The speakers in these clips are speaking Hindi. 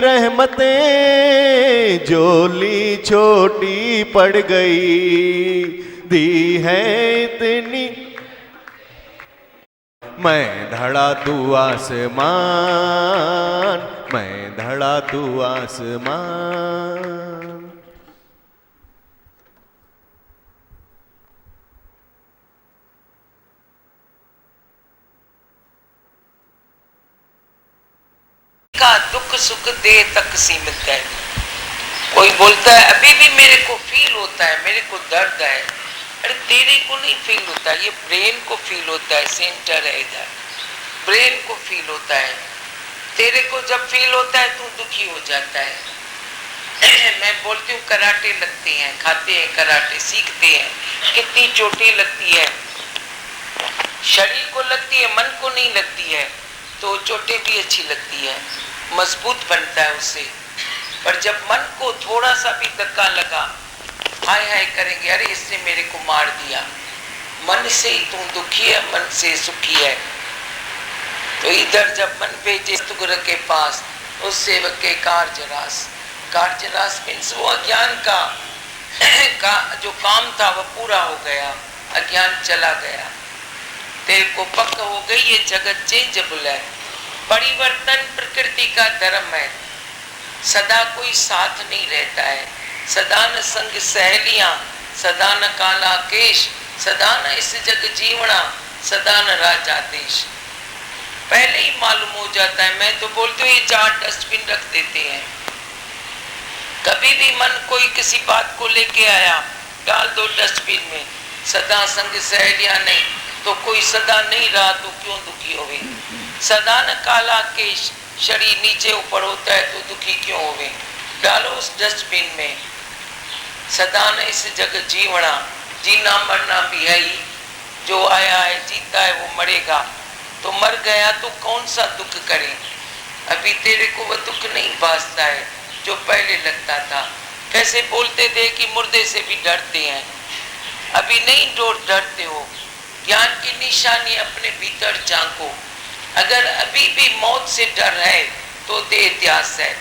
रहमतें जोली छोटी पड़ गई, दी है इतनी। मैं धड़ा तू आसमान, मैं धड़ा तू आसमान। का दुख सुख दे तक सीमित है। कोई बोलता है अभी भी मेरे को फील होता है, मेरे को दर्द है। अरे तेरे को नहीं फील होता, ये ब्रेन को फील होता है, सेंटर है इधर, ब्रेन को फील होता है। तेरे को जब फील होता है तू दुखी हो जाता है। मैं बोलती हूँ कराटे लगते हैं, खाते हैं कराटे, सीखते हैं, कितनी चोटें लगती है, शरीर को लगती है, मन को नहीं लगती है, तो चोटें भी अच्छी लगती है, मजबूत बनता है उससे। पर जब मन को थोड़ा सा भी धक्का लगा, हाय हाय करेंगे, अरे इसने मेरे को मार दिया। मन से तू दुखी है, मन से सुखी है। तो इधर जब मन भेजे तुगुर के पास, उस सेवक के कार्जरास, कार्जरास मीन्स वो अज्ञान का जो काम था वो पूरा हो गया, अज्ञान चला गया, तेरे को पक्का हो गई। ये जगत चेंजेबल है, परिवर्तन प्रकृति का धर्म है। सदा कोई साथ नहीं रहता है, सदा न संग सहेलियां, सदा न काला केश, सदा न इस जग जीवना, सदा न राजा देश। पहले ही मालूम हो जाता है। मैं तो बोलती हूँ ये 4 डस्टबिन रख देते हैं। कभी भी मन कोई किसी बात को लेके आया, डाल दो डस्टबिन में। सदा संग सहेलियां नहीं, तो कोई सदा नहीं रहा तो क्यों दुखी होवे। सदा न काला केश, शरीर नीचे ऊपर होता है तो दुखी क्यों होवे। डालो उस डस्टबिन में। सदा न इस जग जीवना, जीना मरना भी है ही। जो आया है जीता है, वो मरेगा। तो मर गया तो कौन सा दुख करे। अभी तेरे को वह दुख नहीं भासता है जो पहले लगता था। कैसे बोलते थे कि मुर्दे से भी डरते हैं, अभी नहीं डरते हो। ज्ञान की निशानी अपने भीतर झांको। अगर अभी भी मौत से डर है तो दे इतिहास है,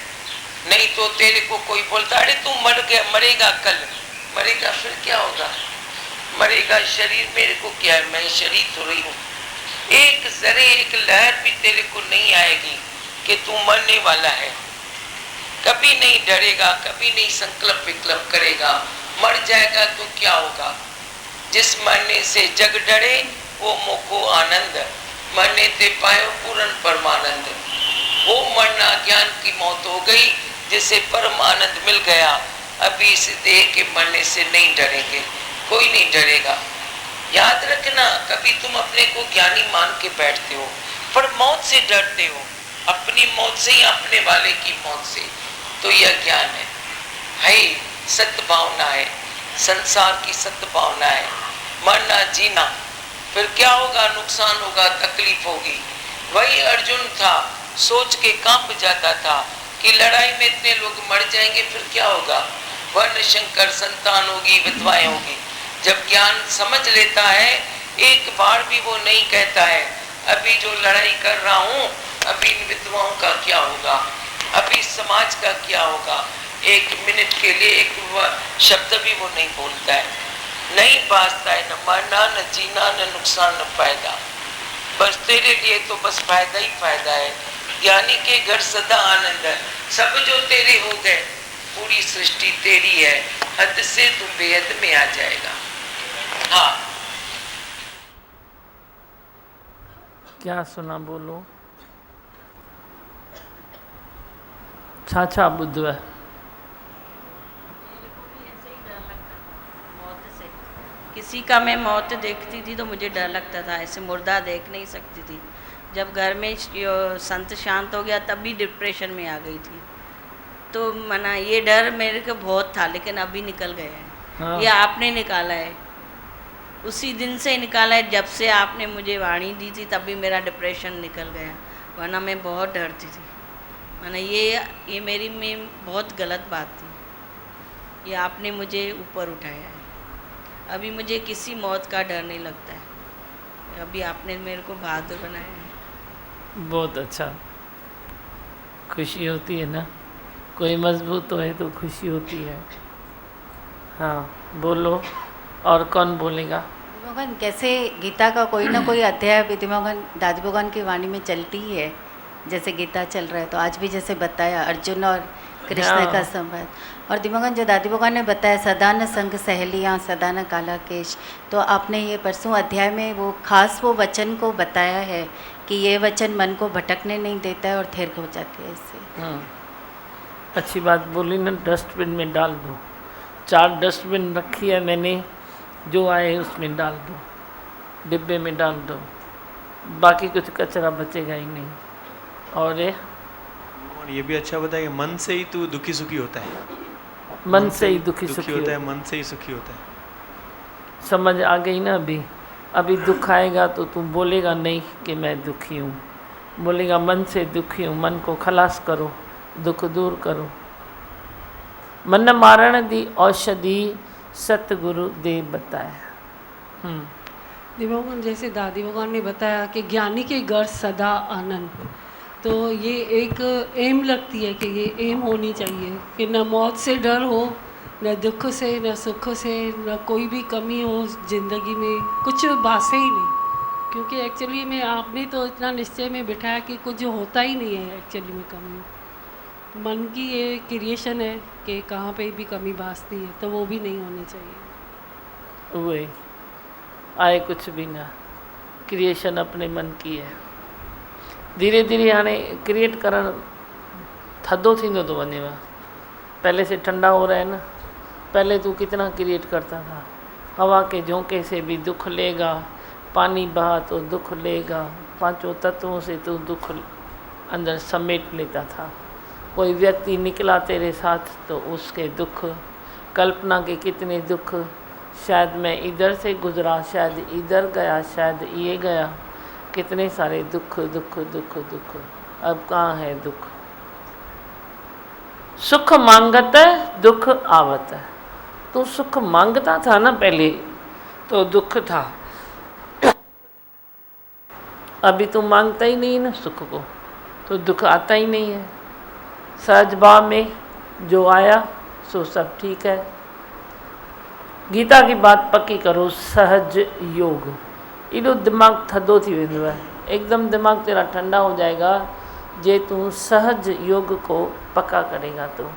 नहीं तो तेरे को कोई बोलता अरे तू मर गया, मरेगा कल, मरेगा फिर क्या होगा। मरेगा शरीर, मेरे को क्या है, मैं शरीर थोड़ी हूँ। एक जरे एक लहर भी तेरे को नहीं आएगी कि तू मरने वाला है। कभी नहीं डरेगा, कभी नहीं संकल्प विकल्प करेगा। मर जाएगा तो क्या होगा। जिस मरने से जग डरे वो मोको आनंद, मरने ते पायो पूर्ण परमानंद। वो मरना ज्ञान की मौत हो गई, जिसे परम आनंद मिल गया। अभी इस देह के मरने से नहीं डरेंगे, कोई नहीं डरेगा। याद रखना, कभी तुम अपने को ज्ञानी मान के बैठते हो पर मौत से डरते हो, अपनी मौत से या अपने वाले की मौत से। तो यह ज्ञान है सत्य भावना है, संसार की सत्य भावना है। मरना जीना, फिर क्या होगा, नुकसान होगा, तकलीफ होगी। वही अर्जुन था, सोच के कांप जाता था कि लड़ाई में इतने लोग मर जाएंगे, फिर क्या होगा। वर्ण शंकर, संतान होगी, विधवाएं होगी। जब ज्ञान समझ लेता है, एक बार भी वो नहीं कहता है अभी जो लड़ाई कर रहा हूँ, अभी इन विधवाओं का क्या होगा, अभी समाज का क्या होगा। एक मिनट के लिए एक शब्द भी वो नहीं बोलता है, नहीं बाजता है। न मरना, न जीना, न नुकसान, न फायदा। बस तेरे लिए तो बस फायदा ही फायदा है। ज्ञानी के घर सदा आनंद है। सब जो तेरे हो गए, पूरी सृष्टि तेरी है। हद से तू बेहद में आ जाएगा। हाँ, क्या सुना बोलो। छा बुद्धवा किसी का मैं मौत देखती थी तो मुझे डर लगता था, ऐसे मुर्दा देख नहीं सकती थी। जब घर में संत शांत हो गया तब भी डिप्रेशन में आ गई थी। तो मना ये डर मेरे को बहुत था, लेकिन अभी निकल गया है। हाँ। ये आपने निकाला है, उसी दिन से निकाला है जब से आपने मुझे वाणी दी थी, तभी मेरा डिप्रेशन निकल गया। वरना मैं बहुत डरती थी। माना ये मेरी में बहुत गलत बात थी। ये आपने मुझे ऊपर उठाया है। अभी मुझे किसी मौत का डर नहीं लगता है। अभी आपने मेरे को बहादुर बनाया है। बहुत अच्छा, खुशी होती है ना। कोई मजबूत है तो खुशी होती है। हाँ बोलो, और कौन बोलेगा? भगवान कैसे गीता का कोई ना कोई अध्याय विधि भगवान दादी भगवान की वाणी में चलती ही है, जैसे गीता चल रहा है तो आज भी जैसे बताया अर्जुन और कृष्ण का संवाद, और दिमागन जो दादी भगवान ने बताया सदा न संग सहेलियाँ सदा न काला केश, तो आपने ये परसों अध्याय में वो खास वो वचन को बताया है कि ये वचन मन को भटकने नहीं देता है और थिर हो जाती है इससे। अच्छी बात बोली ना, डस्टबिन में डाल दो। 4 डस्टबिन रखी है मैंने, जो आए उसमें डाल दो, डिब्बे में डाल दो, बाकी कुछ कचरा बचेगा ही नहीं। और ये भी अच्छा बताया कि मन से ही तू दुखी सुखी होता है, मन से ही दुखी सुखी होता है, मन से ही सुखी होता है। समझ आ गई ना? अभी दुख आएगा तो तू बोलेगा नहीं कि मैं दुखी हूँ, बोलेगा मन से दुखी हूँ। मन को खलास करो, दुख दूर करो। मन मारण दी औषधि सतगुरु देव बताया। भगवान जैसे दादी भगवान ने बताया कि ज्ञानी के घर सदा आनंद, तो ये एक एम लगती है कि ये एम होनी चाहिए कि न मौत से डर हो, न दुख से, न सुख से, न कोई भी कमी हो ज़िंदगी में, कुछ बासे ही नहीं। क्योंकि एक्चुअली में आपने तो इतना निश्चय में बिठाया कि कुछ होता ही नहीं है एक्चुअली में कमी। मन की ये क्रिएशन है कि कहाँ पे भी कमी बासती है, तो वो भी नहीं होनी चाहिए। वही आए कुछ भी ना, क्रिएशन अपने मन की है। धीरे धीरे हाणे क्रिएट करण थधो थींदो तो वञेव। पहले से ठंडा हो रहा है ना, पहले तू कितना क्रिएट करता था। हवा के झोंके से भी दुख लेगा, पानी बहा तो दुख लेगा, 5 तत्वों से तू दुख अंदर समेट लेता था। कोई व्यक्ति निकला तेरे साथ तो उसके दुख, कल्पना के कितने दुख, शायद मैं इधर से गुजरा, शायद इधर गया, शायद ये गया, कितने सारे दुख दुख दुख दुख। अब कहाँ है दुख? सुख मांगत दुख आवत। तो सुख मांगता था ना पहले, तो दुख था। अभी तो मांगता ही नहीं ना सुख को, तो दुख आता ही नहीं है। सहज भाव में जो आया सो सब ठीक है। गीता की बात पक्की करो, सहज योग। एॾो दिमाग़ थधो थी वेंदो आहे, एकदम दिमाग़ तेरा ठंडा हो जाएगा जे तू सहज योग को पक्का करेगा। तो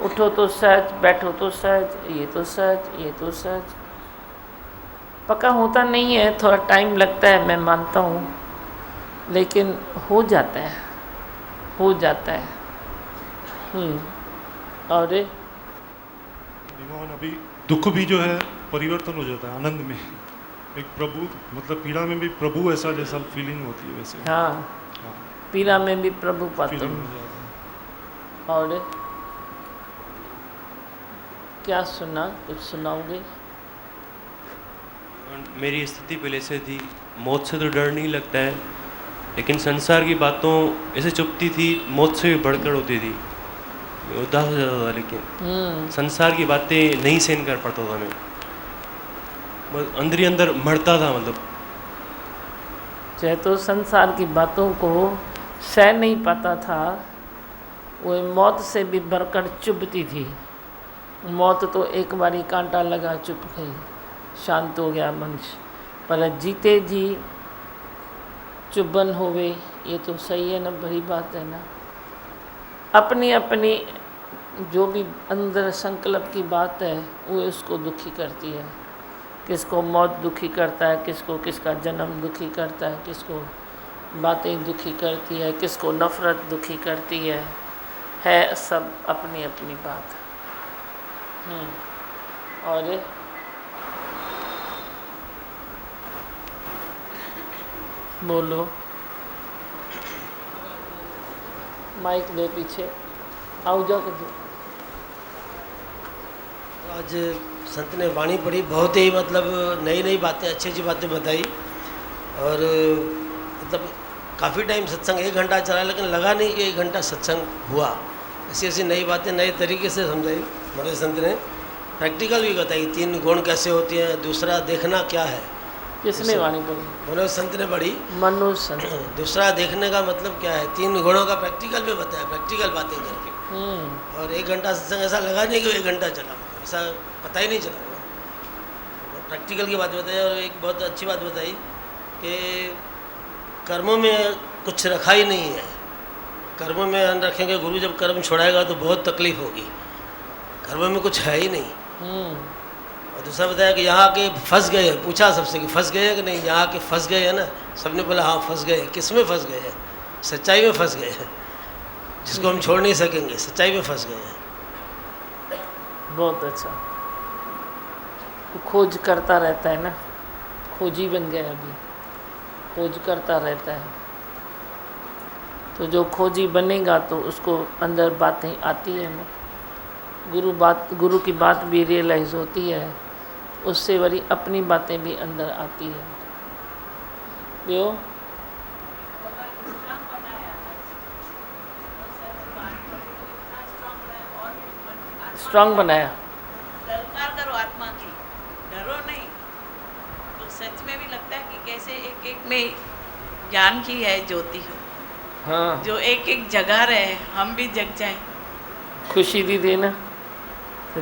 उठो तो सहज, बैठो तो सहज, ये तो सहज, ये तो सहज। पक्का होता नहीं है, थोड़ा टाइम लगता है, मैं मानता हूँ, लेकिन हो जाता है, हो जाता है। और अभी दुख भी जो है परिवर्तन हो जाता है आनंद में, एक प्रभु, मतलब पीड़ा में भी प्रभु ऐसा जैसा फीलिंग होती है वैसे। हाँ, पीड़ा में भी प्रभु पाता हूँ। और क्या सुना, कुछ सुनाओगे? मेरी स्थिति पहले से थी, मौत से तो डर नहीं लगता है, लेकिन संसार की बातों ऐसे चुपती थी, मौत से भी बढ़कर होती थी। उदास हो जाता था, लेकिन संसार की बातें नहीं सहन कर पाता था मैं, अंदर ही अंदर मरता था। मतलब चाहे तो संसार की बातों को सह नहीं पाता था, वो मौत से भी बढ़कर चुभती थी। मौत तो एक बारी कांटा लगा, चुप गई, शांत हो गया मनुष्य। पर जीते जी चुभन होवे, ये तो सही है ना, बड़ी बात है ना। अपनी अपनी जो भी अंदर संकल्प की बात है वो उसको दुखी करती है। किसको मौत दुखी करता है, किसको किसका जन्म दुखी करता है, किसको बातें दुखी करती है, किसको नफ़रत दुखी करती है सब अपनी अपनी बात। और बोलो, माइक दे पीछे, आओ जाओ। आज संत ने वाणी पढ़ी, बहुत ही मतलब नई नई बातें, अच्छी अच्छी बातें बताई। और मतलब काफ़ी टाइम सत्संग 1 घंटा चला, लेकिन लगा नहीं कि 1 घंटा सत्संग हुआ। ऐसी ऐसी नई बातें नए तरीके से समझाई मनोज संत ने। प्रैक्टिकल भी बताई, 3 गुण कैसे होती हैं, दूसरा देखना क्या है। किसने वाणी पढ़ी? मनोज संत ने पढ़ी। मनोज संत। दूसरा देखने का मतलब क्या है, 3 गुणों का प्रैक्टिकल में बताया, प्रैक्टिकल बातें करके। और 1 घंटा सत्संग ऐसा लगा नहीं कि 1 घंटा चला, ऐसा पता ही नहीं चला। प्रैक्टिकल की बात बताई और एक बहुत अच्छी बात बताई कि कर्मों में कुछ रखा ही नहीं है। कर्मों में अन रखेंगे, गुरु जब कर्म छोड़ाएगा तो बहुत तकलीफ होगी। कर्मों में कुछ है ही नहीं। और दूसरा बताया कि यहाँ के फंस गए हैं, पूछा सबसे कि फंस गए हैं कि नहीं, यहाँ के फंस गए हैं ना, सबने बोला हाँ फंस गए हैं। किस में फंस गए हैं? सच्चाई में फंस गए हैं, जिसको हम छोड़ नहीं सकेंगे, सच्चाई में फंस गए हैं। बहुत अच्छा। खोज करता रहता है ना, खोजी बन गया अभी, खोज करता रहता है। तो जो खोजी बनेगा तो उसको अंदर बातें आती है ना, गुरु की बात भी रियलाइज़ होती है, उससे बड़ी अपनी बातें भी अंदर आती है। यो स्ट्रांग बनाया। ललकार करो आत्मा की, डरो नहीं। तो सच में भी लगता है कि कैसे एक एक में ज्ञान की है ज्योति हो। हाँ, जो एक एक जगा रहे, हम भी जग जाएं। खुशी थी देना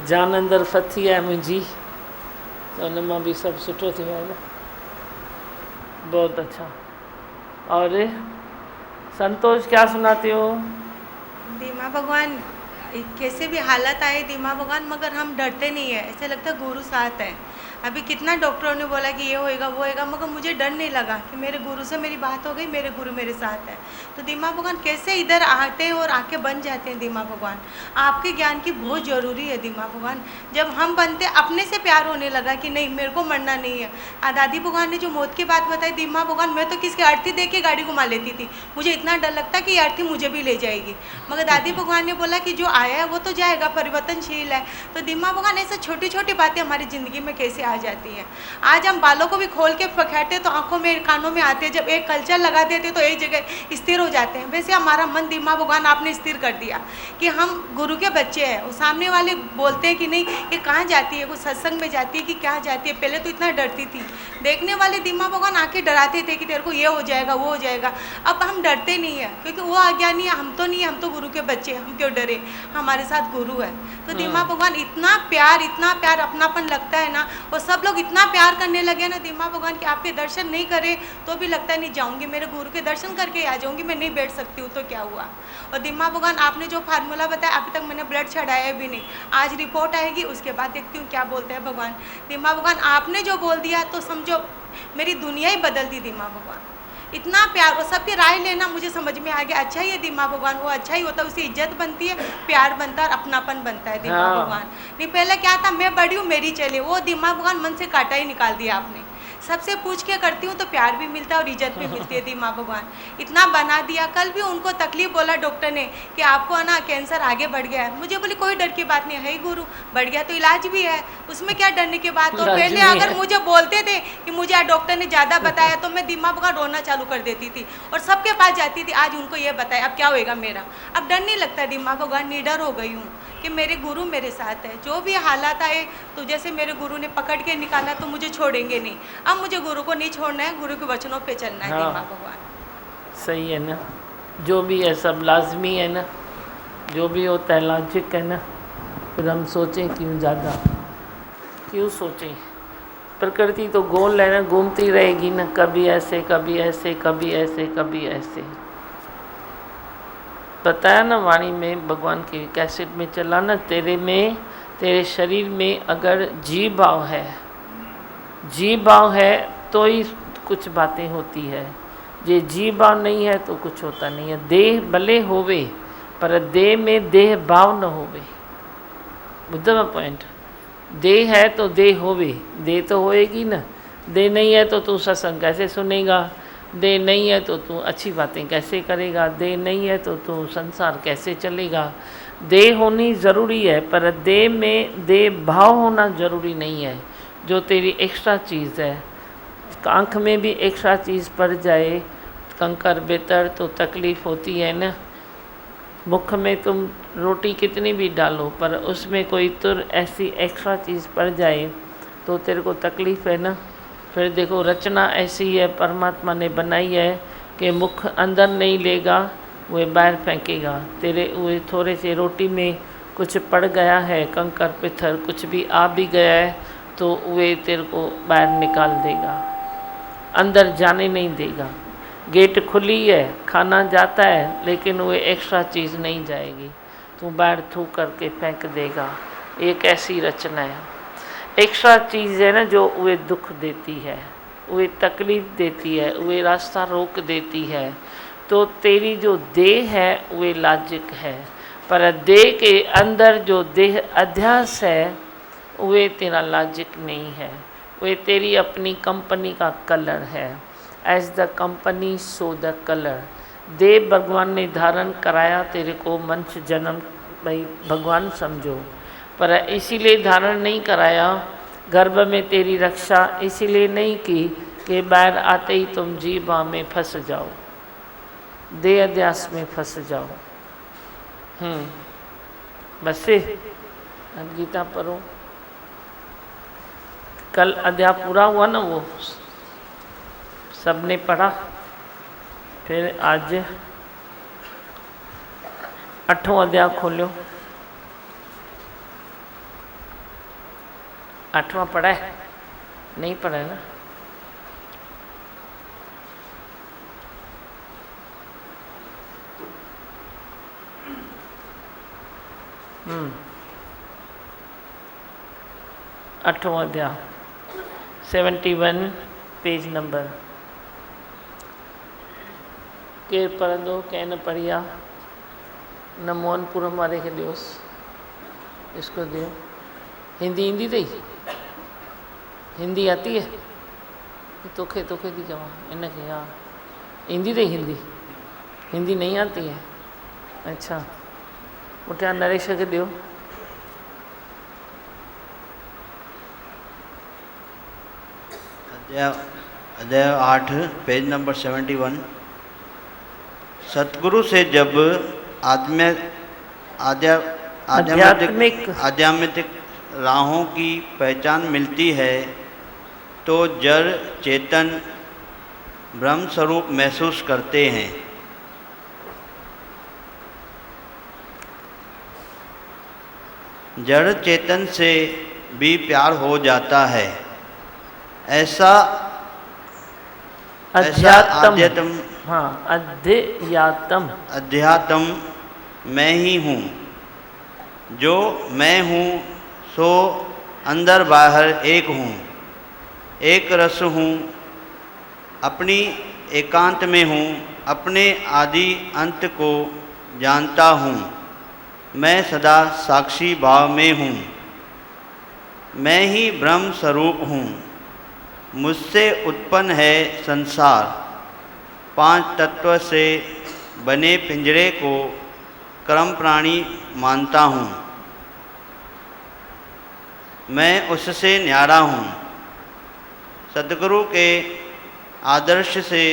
जान अंदर फथी है मुंहिंजी, तो उन मां भी सब सुठो थियो है ना। बहुत अच्छा। और संतोष क्या सुनाते हो? धीमा भगवान, कैसे भी हालत आए धीमा भगवान, मगर हम डरते नहीं है। ऐसा लगता है गुरु साथ है। अभी कितना डॉक्टरों ने बोला कि ये होएगा वो होएगा, मगर मुझे डर नहीं लगा कि मेरे गुरु से मेरी बात हो गई, मेरे गुरु मेरे साथ है। तो धीमा भगवान कैसे इधर आते हैं और आके बन जाते हैं। धीमा भगवान आपके ज्ञान की बहुत ज़रूरी है। धीमा भगवान जब हम बनते अपने से प्यार होने लगा कि नहीं मेरे को मरना नहीं है। दादी भगवान ने जो मौत की बात बताई, धीमा भगवान मैं तो किसकी अर्थी देख के गाड़ी घुमा लेती थी, मुझे इतना डर लगता कि ये अर्थी मुझे भी ले जाएगी। मगर दादी भगवान ने बोला कि जो आया है वो तो जाएगा, परिवर्तनशील है। तो धीमा भगवान ऐसे छोटी छोटी बातें हमारी ज़िंदगी में कैसे आ जाती है। आज हम बालों को भी खोल के फैलाते तो आंखों में कानों में आते, जब एक कल्चर लगा देते तो एक जगह स्थिर हो जाते हैं। वैसे हमारा मन धीमा भगवान आपने स्थिर कर दिया कि हम गुरु के बच्चे हैं। वो सामने वाले बोलते हैं कि नहीं ये कहाँ जाती है, कुछ सत्संग में जाती है कि क्या जाती है। पहले तो इतना डरती थी, देखने वाले धीमा भगवान आके डराते थे कि तेरे को ये हो जाएगा वो हो जाएगा। अब हम डरते नहीं है क्योंकि वो अज्ञानी है, हम तो नहीं है, हम तो गुरु के बच्चे हैं, हम क्यों डरे, हमारे साथ गुरु है। तो धीमा भगवान इतना प्यार अपनापन लगता है ना, वो सब लोग इतना प्यार करने लगे ना धीमा भगवान कि आपके दर्शन नहीं करे तो भी लगता है नहीं जाऊंगी, मेरे गुरु के दर्शन करके आ जाऊंगी, मैं नहीं बैठ सकती हूँ तो क्या हुआ। और धीमा भगवान आपने जो फार्मूला बताया, अभी तक मैंने ब्लड चढ़ाया भी नहीं, आज रिपोर्ट आएगी उसके बाद देखती हूँ क्या बोलते हैं भगवान। धीमा भगवान आपने जो बोल दिया तो समझो मेरी दुनिया ही बदल दी। धीमा भगवान इतना प्यार और सबकी राय लेना मुझे समझ में आ गया। अच्छा ही है धीमा भगवान, वो अच्छा ही होता है, उससे इज्जत बनती है, प्यार बनता है और अपनापन बनता है। धीमा भगवान नहीं पहले क्या था, मैं बड़ी हूँ मेरी चले, वो धीमा भगवान मन से काटा ही निकाल दिया आपने। सबसे पूछ के करती हूँ तो प्यार भी मिलता है और इज्जत भी मिलती है। धीमा भगवान इतना बना दिया। कल भी उनको तकलीफ बोला डॉक्टर ने कि आपको है ना कैंसर आगे बढ़ गया है। मुझे बोली कोई डर की बात नहीं है, गुरु बढ़ गया तो इलाज भी है, उसमें क्या डरने की बात। और पहले अगर मुझे बोलते थे कि मुझे डॉक्टर ने ज़्यादा बताया तो मैं धीमा भगवान रोना चालू कर देती थी और सबके पास जाती थी। आज उनको ये बताया अब क्या होएगा मेरा, अब डर नहीं लगता। धीमा भगवान निडर हो गई हूँ कि मेरे गुरु मेरे साथ है। जो भी हालात आए तो जैसे मेरे गुरु ने पकड़ के निकाला तो मुझे छोड़ेंगे नहीं। अब मुझे गुरु को नहीं छोड़ना है, गुरु के वचनों पे चलना है। धीमा भगवान सही है ना, जो भी है सब लाजमी है ना, जो भी होता है लॉजिक है ना। फिर हम सोचें क्यों, ज़्यादा क्यों सोचें। प्रकृति तो गोल है ना, घूमती रहेगी ना, कभी ऐसे कभी ऐसे कभी ऐसे कभी ऐसे। बताया ना वाणी में, भगवान की कैसेट में चला ना, तेरे शरीर में अगर जीव भाव है तो ही कुछ बातें होती है। जे जीव भाव नहीं है तो कुछ होता नहीं है। देह भले होवे पर देह में देह भाव न होवे। बुझो पॉइंट, देह है तो देह होवे, देह तो होएगी ना। देह नहीं है तो तू सत्संग कैसे सुनेगा, देह नहीं है तो तू अच्छी बातें कैसे करेगा, देह नहीं है तो तू संसार कैसे चलेगा। देह होनी ज़रूरी है पर देह में देह भाव होना ज़रूरी नहीं है। जो तेरी एक्स्ट्रा चीज़ है, आँख में भी एक्स्ट्रा चीज़ पड़ जाए, कंकर बेतर तो तकलीफ़ होती है ना। मुख में तुम रोटी कितनी भी डालो पर उसमें कोई तुर ऐसी एक्स्ट्रा चीज़ पड़ जाए तो तेरे को तकलीफ़ है ना। फिर देखो रचना ऐसी है परमात्मा ने बनाई है कि मुख अंदर नहीं लेगा उहे ॿाहिरि फेंकेगा। तेरे उहे थोड़े से रोटी में कुछ पड़ गया है, कंकर पत्थर कुछ भी आ भी गया है तो उहे तेरे को बाहर निकाल देगा, अंदर जाने नहीं देगा। गेट खुली है, खाना जाता है, लेकिन वो एक्स्ट्रा चीज़ नहीं जाएगी, तू बाहर थू करके फेंक देगा। एक ऐसी रचना है। एक्स्ट्रा चीज़ है ना जो वे दुख देती है, वे तकलीफ़ देती है, वे रास्ता रोक देती है। तो तेरी जो देह है वे लाजिक है, पर देह के अंदर जो देह अध्यास है वे तेरा लाजिक नहीं है, वे तेरी अपनी कंपनी का कलर है। As the company so the colour. देह भगवान ने धारण कराया तेरे को, मनुष्य जन्म भाई भगवान समझो, पर इसीलिए धारण नहीं कराया, गर्भ में तेरी रक्षा इसीलिए नहीं की कि बाहर आते ही तुम जीवा में फंस जाओ, देह अध्यास में फंस जाओ। बस गीता पढ़ो। कल अध्याय पूरा हुआ ना, वो सबने पढ़ा। फिर आज 8वां अध्याय खोलो। 8वां पढ़ा है? नहीं पढ़ा है ना? आठवां अध्याय 71 पेज नंबर। केर पढ़ंदो, कंहिं न पढ़ी आहे? न मोहनपुरम वारे खे ॾियोसि, इसको दियो। हिंदी ईंदी अथई? हिंदी आती है? तोखे थी चवां इनखे। हा, ईंदी अथई हिंदी? हिंदी नहीं आती है? अच्छा, पुठियां नरेश खे ॾियो। अध्याय 8 पेज नंबर 71। सतगुरु से जब आध्यात्मिक राहों की पहचान मिलती है तो जड़ चेतन ब्रह्म स्वरूप महसूस करते हैं। जड़ चेतन से भी प्यार हो जाता है। ऐसा अध्यात्म मैं ही हूँ। जो मैं हूँ सो अंदर बाहर एक हूँ, एक रस हूँ, अपनी एकांत में हूँ, अपने आदि अंत को जानता हूँ। मैं सदा साक्षी भाव में हूँ, मैं ही ब्रह्म स्वरूप हूँ। मुझसे उत्पन्न है संसार। 5 तत्व से बने पिंजरे को कर्म प्राणी मानता हूँ। मैं उससे न्यारा हूँ। सद्गुरु के आदर्श से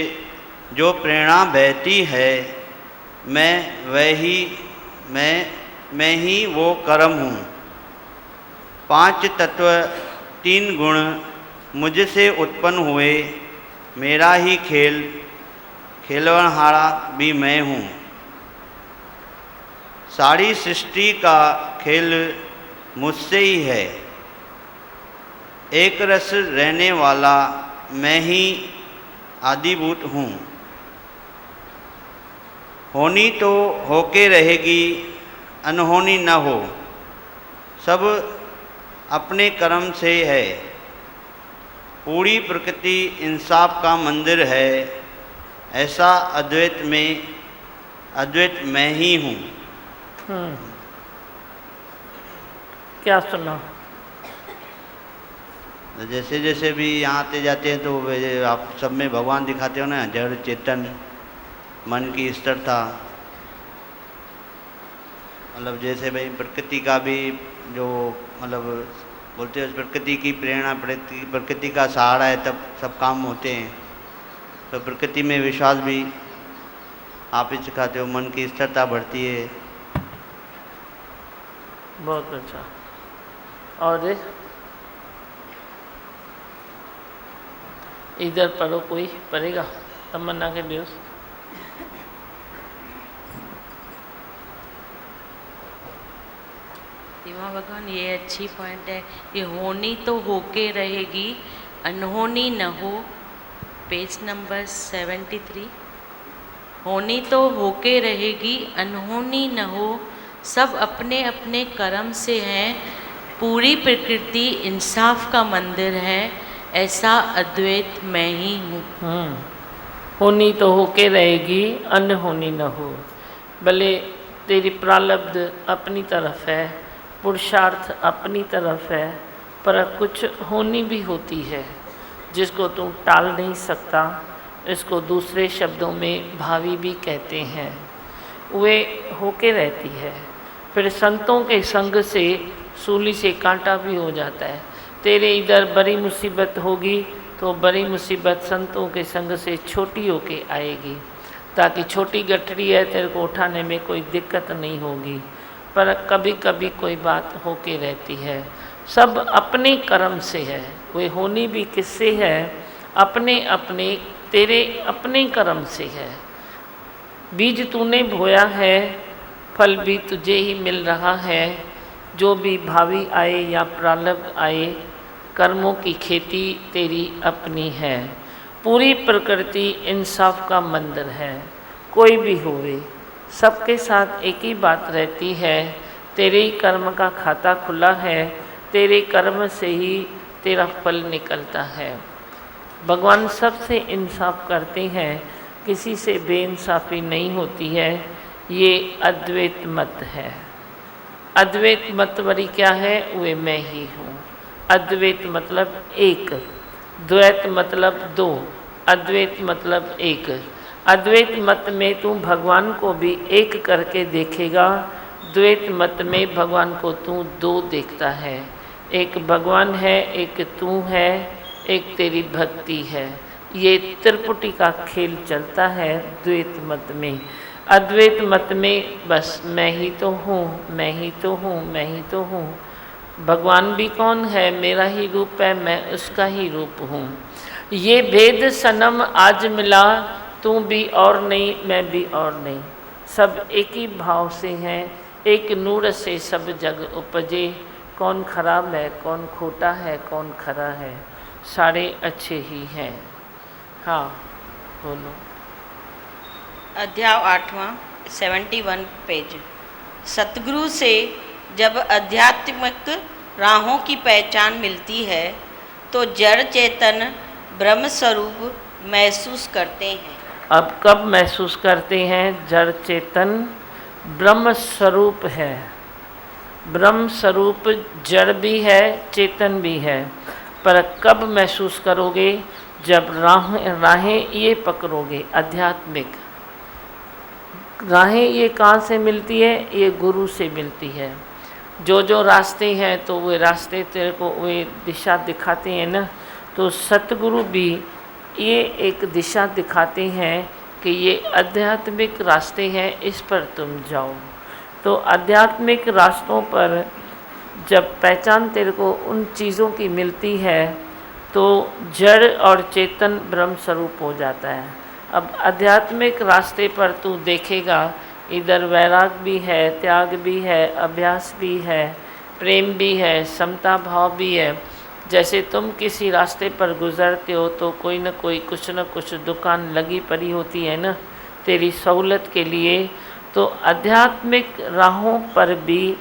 जो प्रेरणा बहती है, मैं ही वो कर्म हूँ। 5 तत्व 3 गुण मुझसे उत्पन्न हुए। मेरा ही खेलवनहारा भी मैं हूँ। सारी सृष्टि का खेल मुझसे ही है। एक रस रहने वाला मैं ही आदिभूत हूँ। होनी तो होके रहेगी, अनहोनी न हो। सब अपने कर्म से है। पूरी प्रकृति इंसाफ का मंदिर है। ऐसा अद्वैत मैं ही हूँ। क्या सुना? जैसे जैसे भी यहाँ आते जाते हैं तो आप सब में भगवान दिखाते हो ना, जड़ चेतन मन की स्थिरता। मतलब जैसे भाई प्रकृति का भी जो मतलब बोलते हैं प्रकृति की प्रेरणा, प्रकृति का सहारा है तब सब काम होते हैं। तो प्रकृति में विश्वास भी आप ही सिखाते हो। मन की स्थिरता बढ़ती है। बहुत अच्छा। और इधर पढ़ो, कोई पढ़ेगा? तमन्ना के दिवस दिमा भगवान ये अच्छी पॉइंट है, ये होनी तो होके रहेगी, अनहोनी न हो। Page number 73। होनी तो होके रहेगी, अनहोनी न हो, सब अपने अपने कर्म से हैं, पूरी प्रकृति इंसाफ का मंदिर है, ऐसा अद्वैत मैं ही हूँ। होनी तो होके रहेगी, अनहोनी न हो। भले तेरी प्रारब्ध अपनी तरफ है, पुरुषार्थ अपनी तरफ है, पर कुछ होनी भी होती है जिसको तू टाल नहीं सकता। इसको दूसरे शब्दों में भावी भी कहते हैं। वे होके रहती है। फिर संतों के संग से सूली से कांटा भी हो जाता है। तेरे इधर बड़ी मुसीबत होगी तो बड़ी मुसीबत संतों के संग से छोटी होके आएगी, ताकि छोटी गठरी है तेरे को उठाने में कोई दिक्कत नहीं होगी। पर कभी कभी कोई बात होके रहती है। सब अपने कर्म से है। वे होनी भी किससे है? अपने अपने, तेरे अपने कर्म से है। बीज तूने बोया है, फल भी तुझे ही मिल रहा है। जो भी भावी आए या प्रारब्ध आए, कर्मों की खेती तेरी अपनी है। पूरी प्रकृति इंसाफ का मंदिर है। कोई भी होवे, सबके साथ एक ही बात रहती है, तेरे ही कर्म का खाता खुला है, तेरे कर्म से ही तेरा फल निकलता है। भगवान सबसे इंसाफ करते हैं, किसी से बेइंसाफी नहीं होती है। ये अद्वैत मत है। अद्वैत मत वरी क्या है? वे मैं ही हूँ। अद्वैत मतलब एक, द्वैत मतलब दो, अद्वैत मतलब एक। अद्वैत मत में तू भगवान को भी एक करके देखेगा, द्वैत मत में भगवान को तू दो देखता है। एक भगवान है, एक तू है, एक तेरी भक्ति है। ये त्रिपुटी का खेल चलता है द्वैत मत में। अद्वैत मत में बस मैं ही तो हूँ, मैं ही तो हूँ, मैं ही तो हूँ। भगवान भी कौन है? मेरा ही रूप है, मैं उसका ही रूप हूँ। ये भेद सनम आज मिला, तू भी और नहीं, मैं भी और नहीं। सब एक ही भाव से हैं, एक नूर से सब जग उपजे। कौन खराब है, कौन खोटा है, कौन खरा है, सारे अच्छे ही हैं। हाँ बोलो। अध्याय 8वां 71 पेज। सतगुरु से जब आध्यात्मिक राहों की पहचान मिलती है तो जड़ चेतन ब्रह्म स्वरूप महसूस करते हैं। अब कब महसूस करते हैं? जड़ चेतन ब्रह्म स्वरूप है। ब्रह्म स्वरूप जड़ भी है, चेतन भी है। पर कब महसूस करोगे? जब राहें ये पकड़ोगे। आध्यात्मिक राहें ये कहाँ से मिलती है? ये गुरु से मिलती है। जो जो रास्ते हैं तो वे रास्ते तेरे को वे दिशा दिखाते हैं ना। तो सतगुरु भी ये एक दिशा दिखाते हैं कि ये आध्यात्मिक रास्ते हैं, इस पर तुम जाओ। तो आध्यात्मिक रास्तों पर जब पहचान तेरे को उन चीज़ों की मिलती है तो जड़ और चेतन ब्रह्म स्वरूप हो जाता है। अब आध्यात्मिक रास्ते पर तू देखेगा, इधर वैराग भी है, त्याग भी है, अभ्यास भी है, प्रेम भी है, समता भाव भी है। जैसे तुम किसी रास्ते पर गुजरते हो तो कोई न कोई कुछ न कुछ दुकान लगी पड़ी होती है ना, तेरी सहूलत के लिए। तो आध्यात्मिक राहों पर भी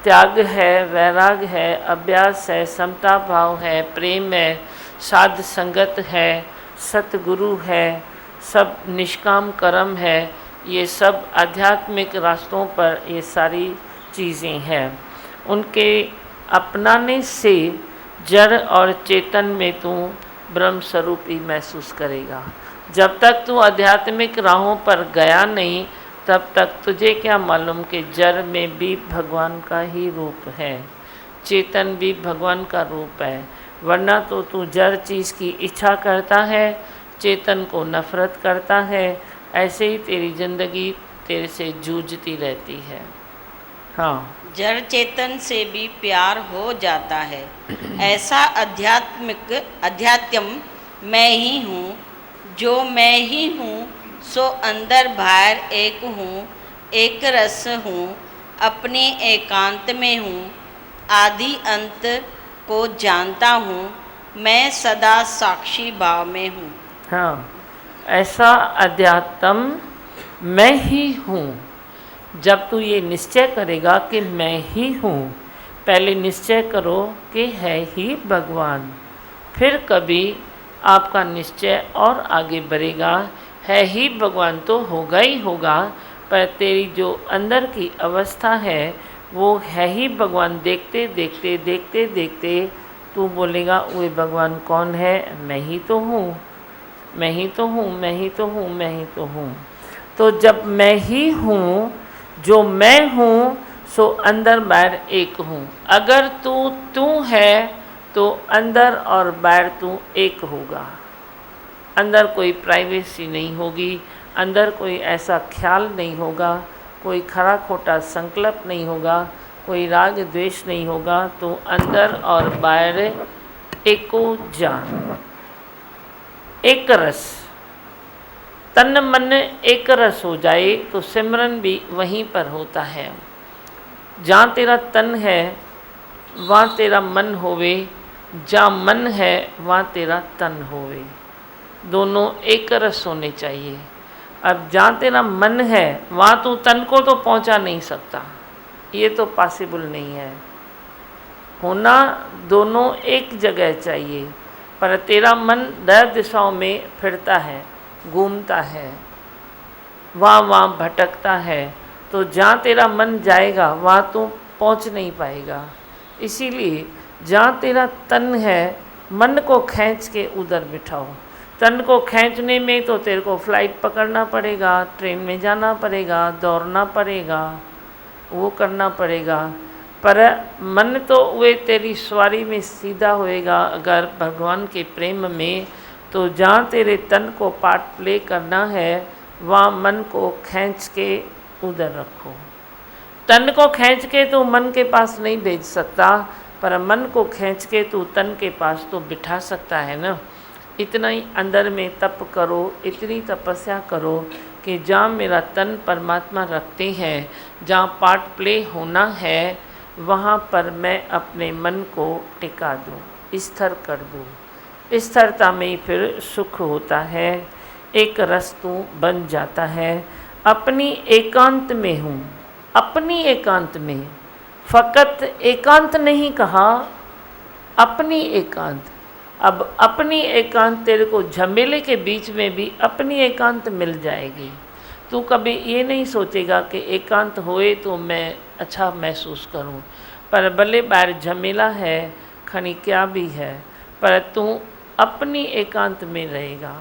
त्याग है, वैराग है, अभ्यास है, समता भाव है, प्रेम है, साध संगत है, सतगुरु है, सब निष्काम कर्म है। ये सब आध्यात्मिक रास्तों पर ये सारी चीज़ें हैं। उनके अपनाने से जड़ और चेतन में तू ब्रह्म स्वरूप ही महसूस करेगा। जब तक तू आध्यात्मिक राहों पर गया नहीं, तब तक तुझे क्या मालूम कि जड़ में भी भगवान का ही रूप है, चेतन भी भगवान का रूप है। वरना तो तू जड़ चीज़ की इच्छा करता है, चेतन को नफरत करता है। ऐसे ही तेरी जिंदगी तेरे से जूझती रहती है। हाँ, जड़ चेतन से भी प्यार हो जाता है। ऐसा अध्यात्म मैं ही हूँ। जो मैं ही हूँ सो अंदर बाहर एक हूँ, एक रस हूँ, अपने एकांत में हूँ, आदि अंत को जानता हूँ, मैं सदा साक्षी भाव में हूँ। हाँ, ऐसा अध्यात्म मैं ही हूँ। जब तू ये निश्चय करेगा कि मैं ही हूँ, पहले निश्चय करो कि है ही भगवान, फिर कभी आपका निश्चय और आगे बढ़ेगा। है ही भगवान तो होगा ही होगा, पर तेरी जो अंदर की अवस्था है वो है ही भगवान देखते देखते देखते देखते तू बोलेगा वो भगवान कौन है? मैं ही तो हूँ, मैं ही तो हूँ, मैं ही तो हूँ, मैं ही तो हूँ। तो जब मैं ही हूँ, जो मैं हूँ सो अंदर बाहर एक हूँ। अगर तू है तो अंदर और बाहर तू एक होगा। अंदर कोई प्राइवेसी नहीं होगी, अंदर कोई ऐसा ख्याल नहीं होगा, कोई खरा खोटा संकल्प नहीं होगा, कोई राग द्वेष नहीं होगा। तो अंदर और बाहर एको जान, एक रस, तन मन एक रस हो जाए तो सिमरन भी वहीं पर होता है। जहाँ तेरा तन है वहाँ तेरा मन होवे, जहाँ मन है वहाँ तेरा तन होवे, दोनों एक रस होने चाहिए। अब जहाँ तेरा मन है वहाँ तू तन को तो पहुँचा नहीं सकता, ये तो पॉसिबल नहीं है। होना दोनों एक जगह चाहिए, पर तेरा मन 10 दिशाओं में फिरता है, घूमता है, वहाँ भटकता है। तो जहाँ तेरा मन जाएगा वहाँ तू पहुँच नहीं पाएगा। इसीलिए जहाँ तेरा तन है मन को खींच के उधर बिठाओ। तन को खींचने में तो तेरे को फ्लाइट पकड़ना पड़ेगा, ट्रेन में जाना पड़ेगा, दौड़ना पड़ेगा, वो करना पड़ेगा, पर मन तो वे तेरी सवारी में सीधा होएगा अगर भगवान के प्रेम में। तो जहाँ तेरे तन को पार्ट प्ले करना है वहाँ मन को खींच के उधर रखो। तन को खींच के तो मन के पास नहीं भेज सकता, पर मन को खींच के तू तन के पास तो बिठा सकता है ना। इतना ही अंदर में तप करो, इतनी तपस्या करो कि जहाँ मेरा तन परमात्मा रखते हैं, जहाँ पार्ट प्ले होना है वहाँ पर मैं अपने मन को टिका दूँ, स्थिर कर दूँ। स्थिरता में फिर सुख होता है, एक रस तू बन जाता है। अपनी एकांत में हूँ, अपनी एकांत में, फ़कत एकांत नहीं कहा, अपनी एकांत। अब अपनी एकांत तेरे को झमेले के बीच में भी अपनी एकांत मिल जाएगी। तू कभी ये नहीं सोचेगा कि एकांत होए तो मैं अच्छा महसूस करूं, पर भले बाहर झमेला है, खनी क्या भी है, पर तू अपनी एकांत में रहेगा।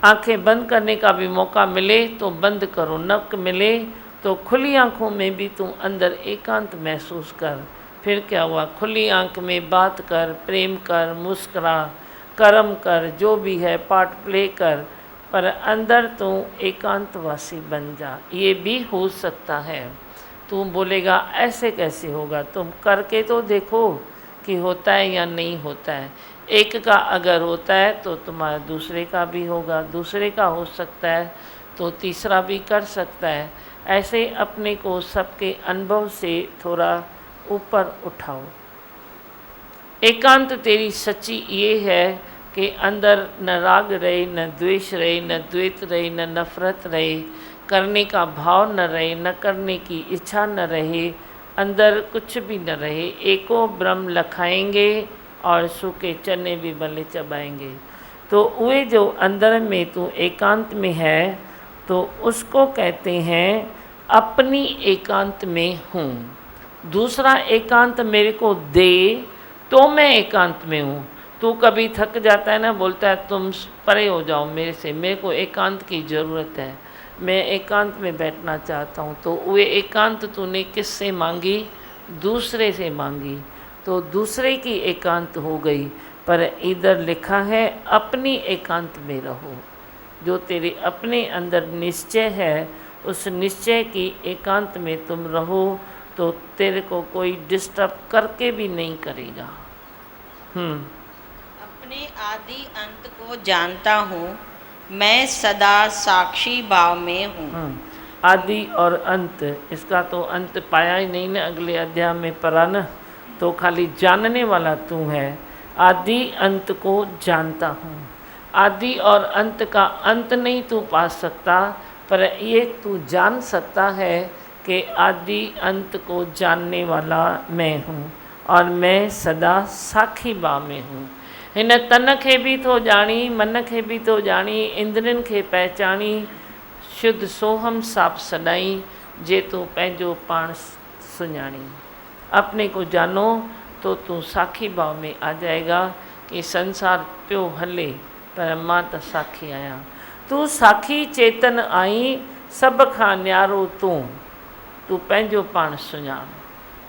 आंखें बंद करने का भी मौका मिले तो बंद करो, न मिले तो खुली आंखों में भी तू अंदर एकांत महसूस कर। फिर क्या हुआ, खुली आंख में बात कर, प्रेम कर, मुस्करा, कर्म कर, जो भी है पार्ट प्ले कर, पर अंदर तू एकांतवासी बन जा। ये भी हो सकता है। तू बोलेगा ऐसे कैसे होगा, तुम करके तो देखो कि होता है या नहीं होता है। एक का अगर होता है तो तुम्हारा दूसरे का भी होगा, दूसरे का हो सकता है तो तीसरा भी कर सकता है। ऐसे अपने को सबके अनुभव से थोड़ा ऊपर उठाओ। एकांत तेरी सच्ची ये है कि अंदर न राग रहे, न द्वेष रहे, न द्वैत रहे, न नफरत रहे, करने का भाव न रहे, न करने की इच्छा न रहे, अंदर कुछ भी न रहे। एको ब्रह्म लखाएंगे और सूखे चने भी भले चबाएंगे। तो वे जो अंदर में तू एकांत में है तो उसको कहते हैं अपनी एकांत में हूँ। दूसरा एकांत मेरे को दे तो मैं एकांत में हूँ। तू कभी थक जाता है ना, बोलता है तुम परे हो जाओ मेरे से, मेरे को एकांत की ज़रूरत है, मैं एकांत में बैठना चाहता हूँ। तो वे एकांत तूने किससे मांगी? दूसरे से मांगी, तो दूसरे की एकांत हो गई। पर इधर लिखा है अपनी एकांत में रहो। जो तेरे अपने अंदर निश्चय है उस निश्चय की एकांत में तुम रहो तो तेरे को कोई डिस्टर्ब करके भी नहीं करेगा। अपने आदि अंत को जानता हूँ, मैं सदा साक्षी भाव में हूँ। आदि और अंत, इसका तो अंत पाया ही नहीं ना, अगले अध्याय में पढ़ा ना। तो खाली जानने वाला तू है। आदि अंत को जानता हूँ। आदि और अंत का अंत नहीं तू पा सकता, पर ये तू जान सकता है कि आदि अंत को जानने वाला मैं हूँ और मैं सदा साखी बा में हूँ। हिन तन खे भी थो ॼाणी, मन खे भी थो ॼाणी, इंद्रियनि खे पहचानी, शुद्ध सोहम साप सदाई, जे तू पंहिंजो पाण सुञाणी। अपने को जानो तो तू साखी भाव में आ जाएगा कि संसार पियो हले पर मां त साखी आहियां। तू साखी चेतन आई, सभ खां न्यारो तू पंहिंजो पाण सुञाण।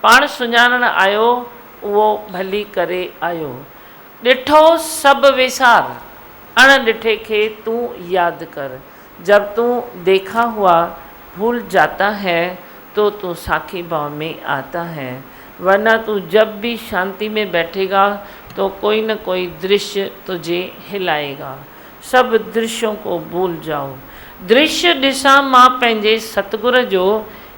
पाण सुञाणण आयो उहो भली करे आयो। ॾिठो सभु विसार, अण ॾिठे खे तू यादि कर। जब तू देखा हुआ भूल जाता है तो तू साखी भाव में आता है, वरना तू जब भी शांति में बैठेगा तो कोई न कोई दृश्य तुझे हिलाएगा। सब दृश्यों को भूल जाओ। दृश्य ॾिसां मां पंहिंजे सतगुर जो,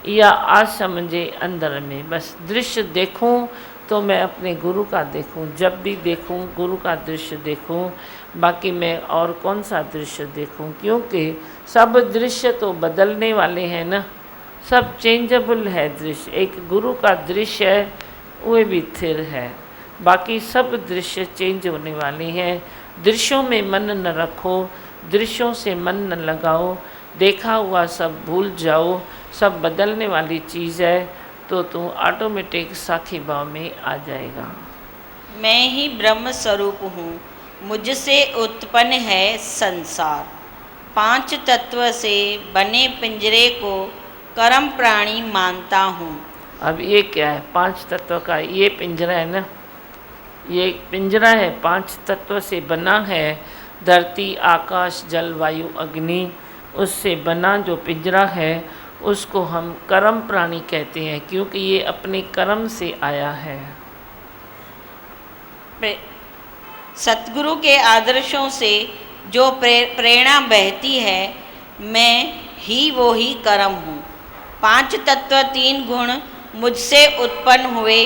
या आस मुंहिंजे अंदर में। बस दृश्य देखूं तो मैं अपने गुरु का देखूं, जब भी देखूं गुरु का दृश्य देखूं, बाकी मैं और कौन सा दृश्य देखूं, क्योंकि सब दृश्य तो बदलने वाले हैं ना, सब चेंजेबल है दृश्य। एक गुरु का दृश्य है वो भी स्थिर है, बाकी सब दृश्य चेंज होने वाले हैं। दृश्यों में मन न रखो, दृश्यों से मन न लगाओ, देखा हुआ सब भूल जाओ, सब बदलने वाली चीज़ है, तो तू ऑटोमेटिक साखी भाव में आ जाएगा। मैं ही ब्रह्म स्वरूप हूँ, मुझसे उत्पन्न है संसार। 5 तत्व से बने पिंजरे को कर्म प्राणी मानता हूँ। अब ये क्या है? 5 तत्व का ये पिंजरा है ना, ये पिंजरा है, 5 तत्व से बना है। धरती, आकाश, जल, वायु, अग्नि, उससे बना जो पिंजरा है उसको हम कर्म प्राणी कहते हैं, क्योंकि ये अपने कर्म से आया है। सतगुरु के आदर्शों से जो प्रेरणा बहती है, मैं ही वो ही कर्म हूँ। 5 तत्व 3 गुण मुझसे उत्पन्न हुए,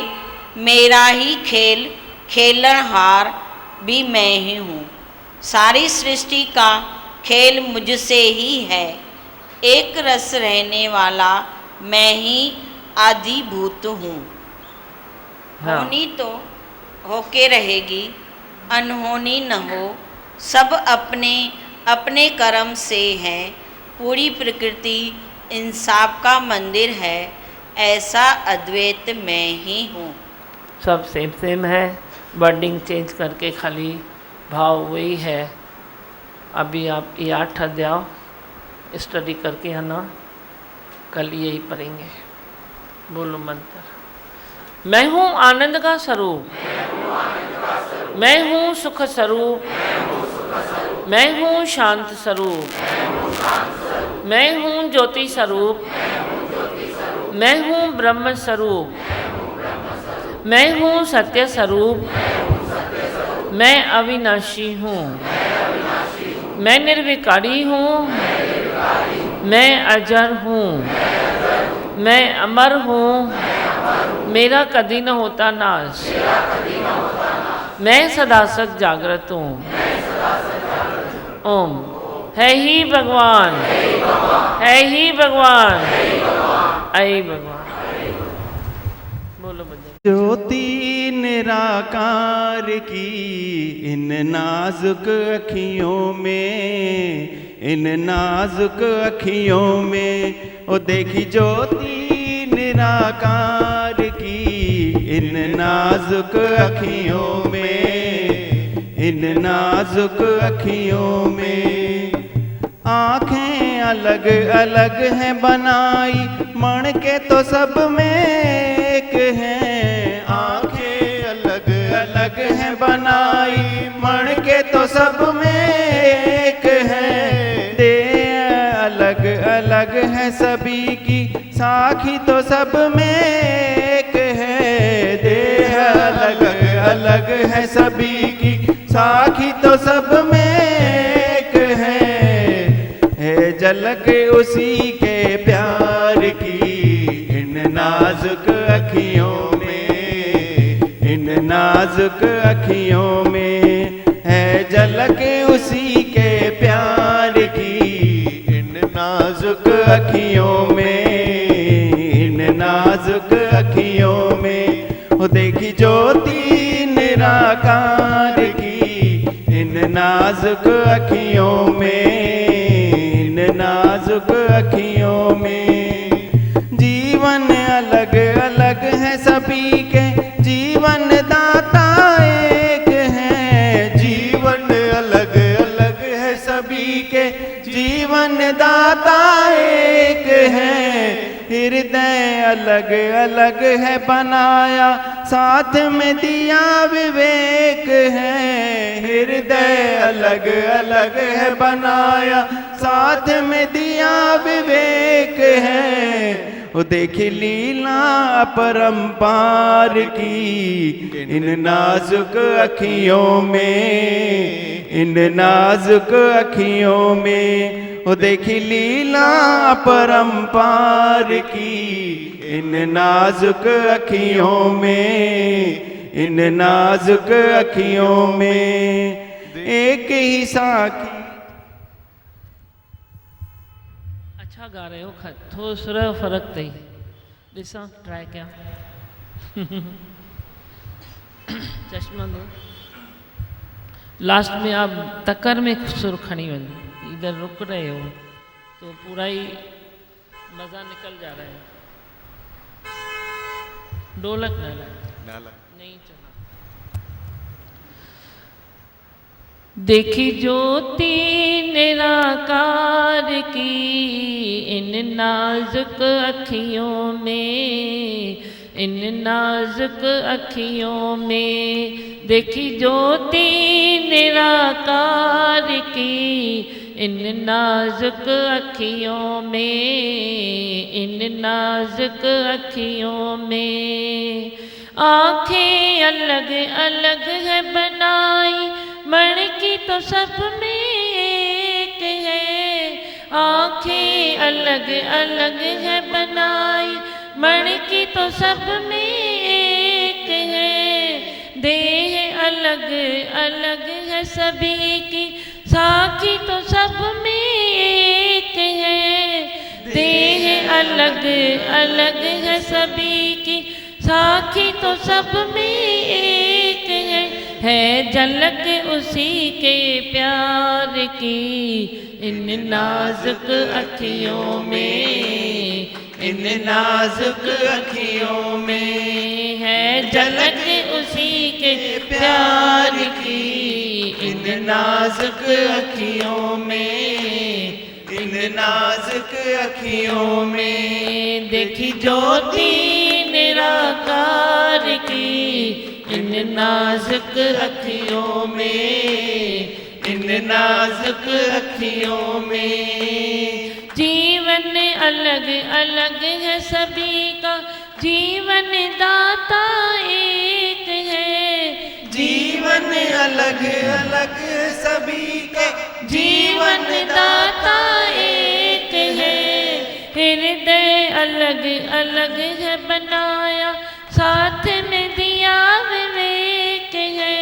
मेरा ही खेल खेलनहार भी मैं ही हूँ। सारी सृष्टि का खेल मुझसे ही है। एक रस रहने वाला मैं ही आदिभूत हूँ। होनी तो होके रहेगी, अनहोनी न हो, सब अपने अपने कर्म से है। पूरी प्रकृति इंसाफ का मंदिर है, ऐसा अद्वैत मैं ही हूँ। सब सेम सेम है, वर्डिंग चेंज करके खाली भाव वही है। अभी आप ये 8 अध्याय स्टडी करके है ना, कल यही पढ़ेंगे। बोलो मंत्र। मैं हूँ आनंद का स्वरूप, मैं हूँ सुख स्वरूप, मैं हूँ शांत स्वरूप, मैं हूँ ज्योति स्वरूप, मैं हूँ ब्रह्म स्वरूप, मैं हूँ सत्य स्वरूप, मैं अविनाशी हूँ, मैं निर्विकारी हूँ, मैं अजर हूँ, मैं अमर हूँ, मेरा कभी न होता नाश, मैं सदा सच जागृत हूँ। ओम। है ही भगवान, है ही भगवान, ऐ भगवान। बोलो बंदे। ज्योति निराकार की इन नाजुक अखियों में, इन नाजुक अखियों में, ओ देखी ज्योति निराकार की इन नाजुक अखियों में, इन नाजुक अखियों में। आँखें अलग अलग हैं बनाई, मण के तो सब में एक हैं। आँखें अलग अलग हैं बनाई, मण के तो सब में एक हैं। देह अलग अलग है सभी की, साखी तो सब में एक है। देह अलग अलग है सभी की, साखी तो सब में एक है। झलक उसी के प्यार की इन नाजुक अखियों में, नाजुक अखियों में है झलक उसी के प्यार की। इन नाजुक अखियों में, इन नाजुक अखियों में वो देखी ज्योति निराकार की। इन नाजुक अखियों में, इन नाजुक अखियों में जीवन अलग अलग है सभी के, जीवन दाता एक है। जीवन अलग अलग है सभी के, जीवन दाता एक है। हृदय अलग अलग है बनाया, साथ में दिया विवेक है। हृदय अलग अलग है बनाया, साथ में दिया विवेक है। वो देखी लीला अपरंपार की। इन नाजुक अखियों में, इन नाजुक अखियों में वो देखी लीला अपरंपार की। इन नाजुक अखियों में, इन नाजुक अखियों में एक ही साकी। अच्छा गा रहे हो, थोड़ा सुर फर्क अथई, ॾिसां ट्राई कयां। चश्मा दो। लास्ट में आप तकर में सुर खड़ी वञो, इधर रुक रहे हो तो पूरा ही मज़ा निकल जा रहा है। ढोलक न नहीं चला। देखी ज्योति निराकार की इन नाजुक अखियों में, इन नाजुक अखियों में। देखी ज्योति निराकार की इन नाजुक अखियों में, इन नाजुक अखियों में। आँखें अलग अलग है बनाई, मण की तो सब में एक है। आँखें अलग अलग है बनाई, मण की तो सब में एक है। देह अलग अलग है सभी की, साखी तो सब में एक है। देह अलग अलग है सभी की, साखी तो सब में एक है झलक उसी के प्यार की। इन नाजुक अखियों में, इन नाजुक अखियों में है झलक उसी के प्यार की। इन नाजुक अखियों में, इन नाजुक अखियों में देखी ज्योति निराकार की। इन नाजुक अखियों में, इन नाजुक अखियों में। जीवन अलग अलग है सभी का, जीवन दाता एक है। जीवन अलग अलग है सभी का, जीवन दाता एक है। हृदय अलग अलग है बनाया, साथ में दिया विवेक है।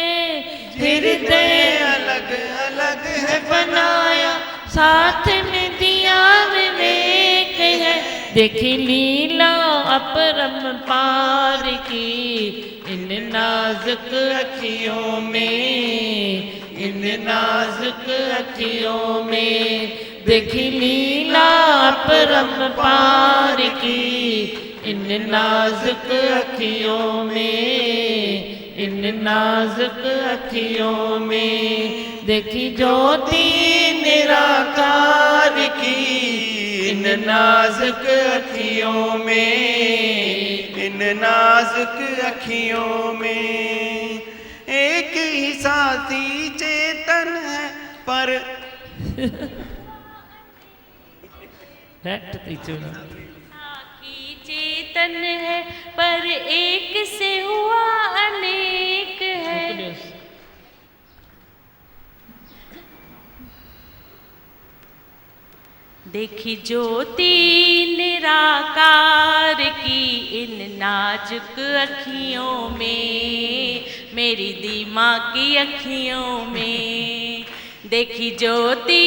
हृदय अलग अलग है बनाया, साथ में दिया विवेक है। देखी लीला अपरंपार की इन नाजुक अखियों में, इन नाजुक अखियों में। देखी लीला अपरंपार की इन नाजुक अखियों में, इन नाजुक अखियों में। देखी ज्योति निराकार की इन नाजुक अखियों में, इन नाजुक अखियों में। एक ही साथी चेतन है पर चेतन है पर एक से हुआ अनेक है। देखी ज्योति निराकार की इन नाजुक अखियों में, मेरी दीमा की अखियों में। देखी ज्योति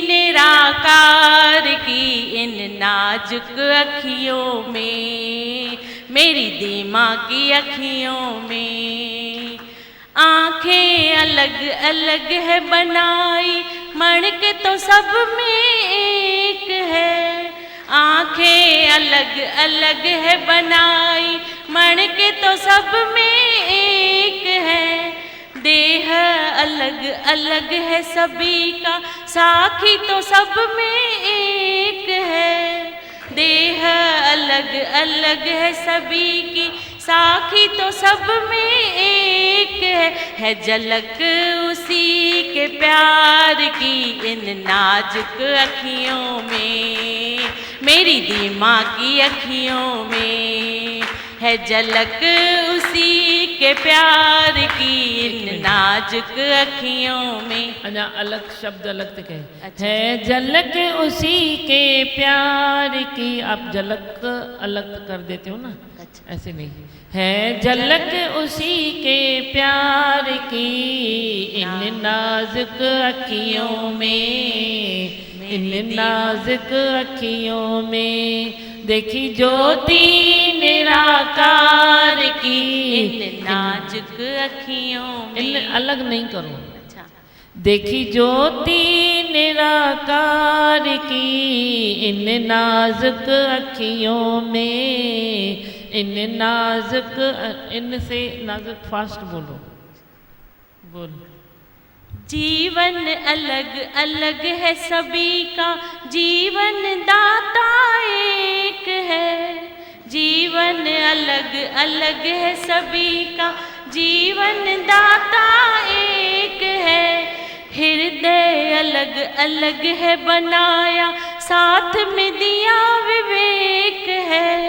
निराकार की इन नाजुक अखियों में, मेरी दीमा की अखियों में। आँखें अलग अलग है बनाई, मणक तो सब में एक है। आँखें अलग अलग है बनाई, मणक तो सब में एक है। देह अलग अलग है सभी का, साखी तो सब में एक है। देह अलग अलग है सभी की, साखी तो सब में एक है झलक उसी के प्यार की इन नाजुक अखियों में, मेरी दीमा की अखियों में। है झलक उसी के प्यार की इन नाजुक अखियों में। अना अलग शब्द अलग तक है। है झलक उसी के प्यार की, आप झलक अलग कर देते हो ना, ऐसे नहीं। है झलक उसी के प्यार की इन नाजुक अखियों में, इन नाजुक अखियों में। देखी ज्योति निराकार की इन नाजुक अखियों में। इन अलग नहीं करो। अच्छा। देखी ज्योति निराकार की इन नाजुक अखियों में, इन नाजुक, इन से नाजुक फास्ट बोलो, बोल। जीवन अलग अलग है सभी का, जीवन दाता एक है। जीवन अलग अलग है सभी का, जीवन दाता एक है। हृदय अलग अलग है बनाया, साथ में दिया विवेक है।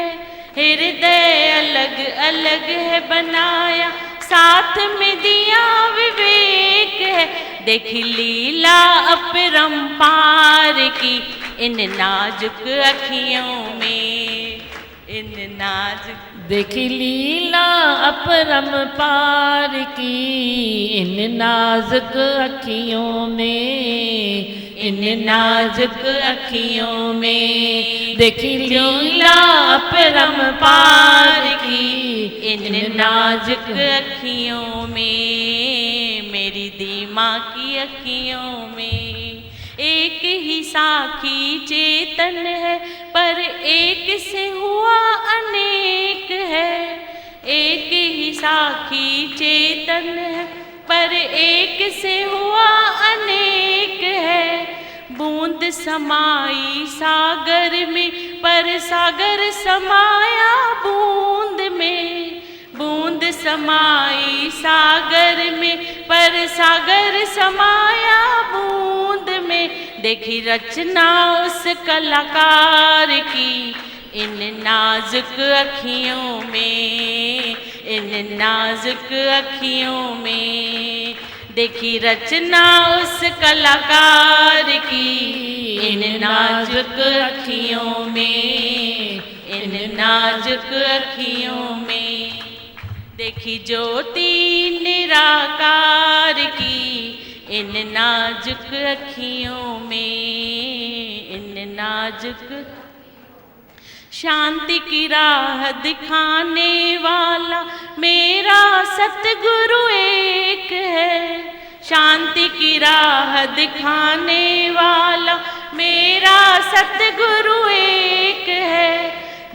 हृदय अलग अलग है बनाया, साथ में दिया विवेक है। देखी लीला अपरंपार की इन नाजुक अखियों में, इन नाजुक। देखी लीला अपरंपार की इन नाजुक अखियों में, इन नाजुक अखियों में। देखी लीला अपरंपार की इन नाजुक अखियों में, मेरी दीमा की अखियों में। एक ही साखी चेतन है, पर एक से हुआ अनेक है। एक ही साखी चेतन है, पर एक से हुआ अनेक है। बूंद समाई सागर में, पर सागर समाया बूंद में। बूंद समाई सागर में, पर सागर समाया बूंद में। देखी रचना उस कलाकार की इन नाजुक अखियों में, इन नाजुक अखियों में। देखी रचना उस कलाकार की इन नाजुक अखियों में, इन नाजुक अखियों में। देखी ज्योति निराकार की इन नाजुक अखियों में, इन नाजुक। शांति की राह दिखाने वाला मेरा सतगुरु एक है। शांति की राह दिखाने वाला मेरा सतगुरु एक है।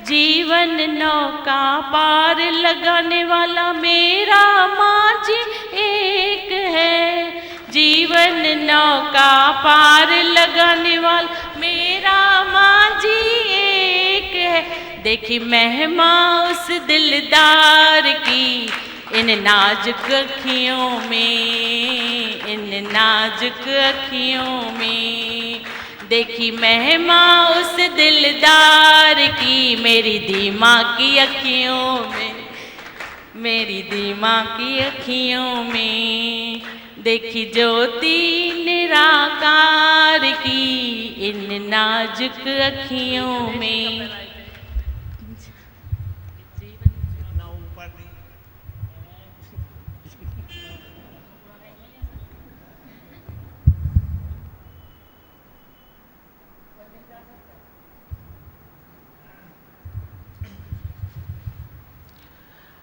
जीवन नौका पार लगाने वाला मेरा माझी एक है। जीवन नौका पार लगाने वाला मेरा माझी एक है। देखी महिमा उस दिलदार की इन नाजुक अखियों में, इन नाजुक अखियों में। देखी महिमा उस दिलदार की मेरी दीमा की अखियों में, मेरी दीमा की अखियों में। देखी ज्योति निराकार की इन नाजुक अखियों में।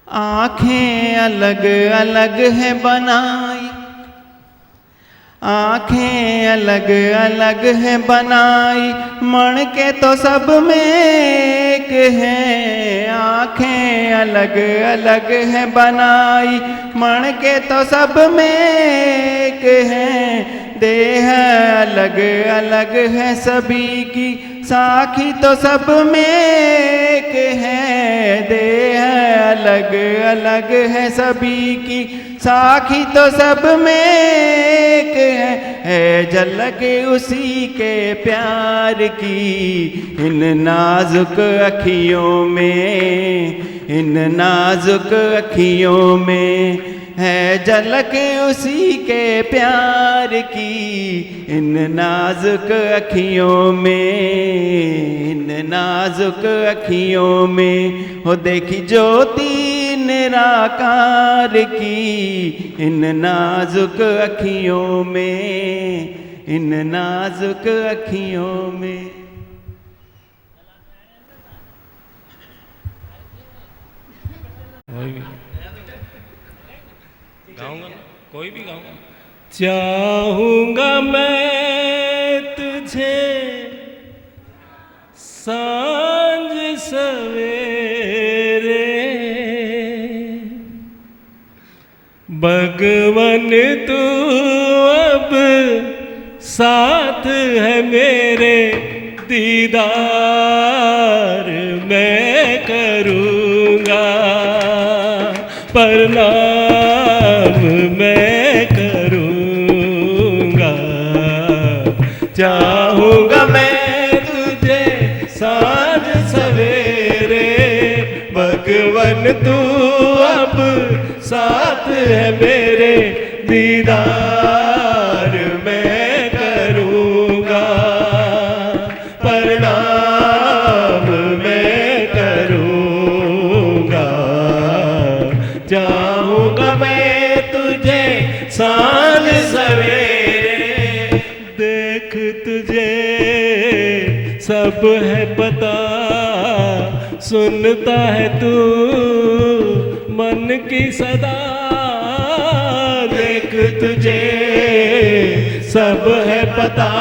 आँखें अलग अलग है बनाई, आँखें अलग अलग है बनाई, मन के तो सब में एक है। आँखें अलग अलग है बनाई, मन के तो सब में एक है। देह अलग अलग है सभी की, साखी तो सब में एक है। देह अलग अलग है सभी की, साखी तो सब में एक है। झलक उसी के प्यार की इन नाजुक अखियों में, इन नाजुक अखियों में है। झलक उसी के प्यार की इन नाजुक अखियों में, इन नाजुक अखियों में। हो देखी ज्योति निराकार की इन नाजुक अखियों में, इन नाजुक अखियों में। गाऊंगा ना, कोई भी गाऊंगा। चाहूंगा मैं तुझे सांझ सवेरे, भगवन तू अब साथ है मेरे, दीदार मैं करूँगा, प्रणाम मैं करूँगा। चाहूँगा मैं तुझे साँझ सवेरे, भगवन तू अब साथ है मेरे, दीदार मैं करूँगा, प्रणाम मैं करूँगा। चाहूँगा मैं तुझे सांझ सवेरे, देख तुझे सब है पता, सुनता है तू मन की सदा। देख तुझे सब है पता,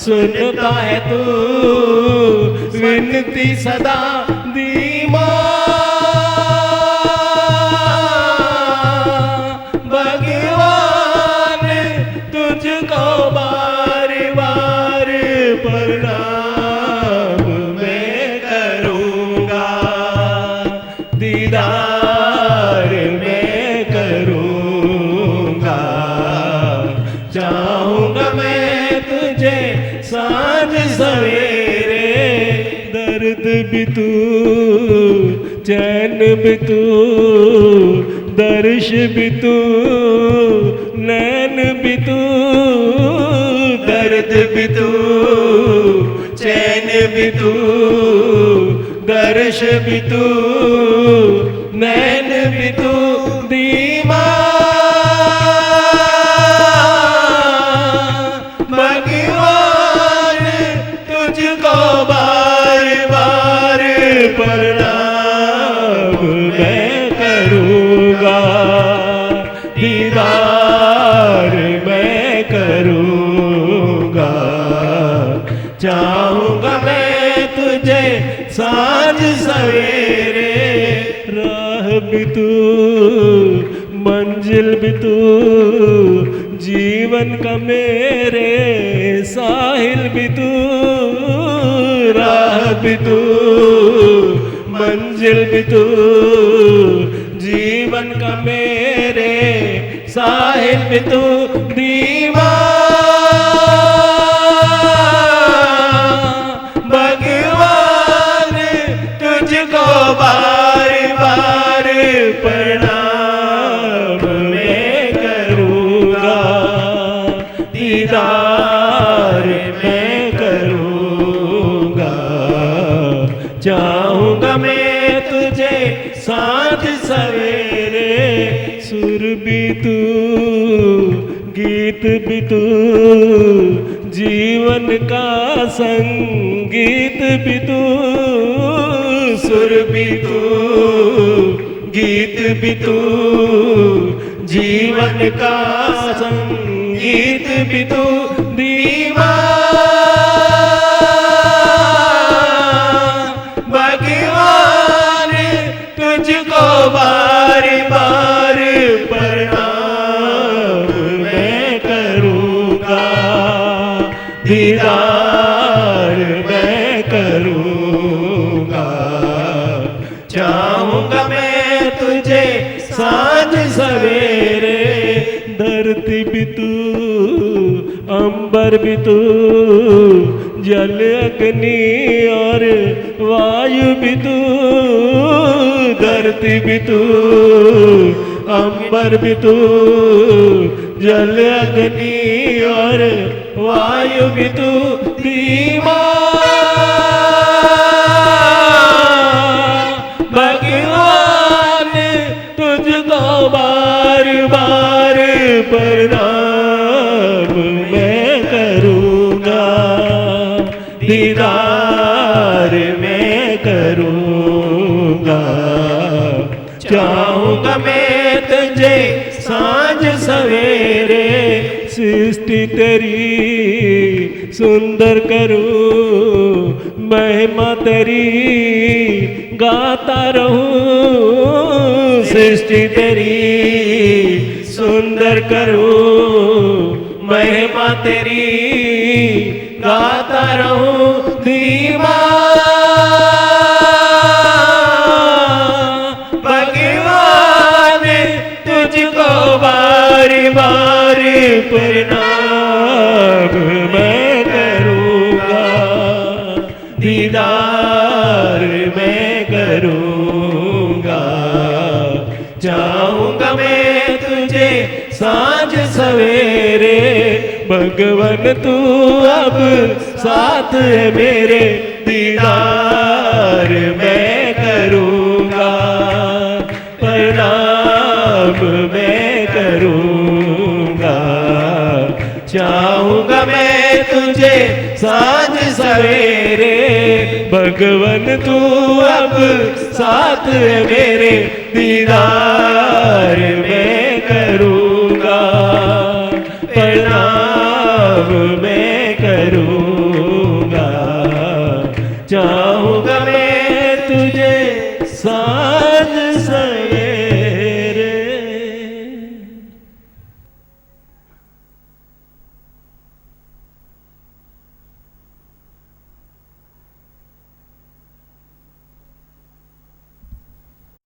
सुनता है तू विनती सदा। दीमा भगवान तुझको बार बार प्रणाम मैं करूँगा, दीदार मैं करूँगा। चाहूँगा मैं तुझे सांझ सवेरे, दर्द भी तू चैन भी तू, दर्श भी तू नैन भी तू, दर्द भी तू चैन भी तू, दर्श भी तू नैन भी तू। दीमा भगवान तुझको बार बार प्रणाम मैं करूँगा, दीदार मैं करूँगा। चाहूँगा मैं तुझे सांझ सवेरे, राह भी तू मंजिल भी तू, जीवन का मेरे साहिल भी तू। राह भी तू मंजिल भी तू, जीवन का मेरे साहिल भी तू। दीवा भगवान तुझको बार बार प्रणाम मैं करूँगा, साथ सवेरे, सुर भी तू गीत भी तू, जीवन का संगीत भी तू, सुर भी तू गीत भी तू, जीवन का संगीत भी तू, दीवान भगवान तुझको बार बार प्रणाम मैं करूँगा, दीदार मैं करूँगा, चाहूँगा मैं तुझे साँझ सवेरे, धरती भी तू अंबर भी तू, जल अग्नि और वायु भी तू, धरती भी तू अंबर भी तू, जल अग्नि और वायु भी तू, दीवान भगवान तुझको बार बार प्रणाम मैं करूँगा, दीदार मैं करूँगा, चाहूँगा मैं तुझे साँझ सवेरे, सृष्टि तेरी सुंदर करूँ, महिमा तेरी गाता रहूँ, सृष्टि तेरी सुंदर करूँ, महिमा तेरी गाता रहूँ, दीवान भगवान तुझको बार बार प्रणाम मैं करूँगा, दीदार मैं करूँगा, चाहूँगा मैं तुझे साँझ सवेरे, भगवन तू अब साथ है मेरे, दीदार मैं करूँगा, प्रणाम मैं करूँगा, चाहूँगा मैं तुझे साँझ सवेरे, भगवन तू अब साथ है मेरे, दीदार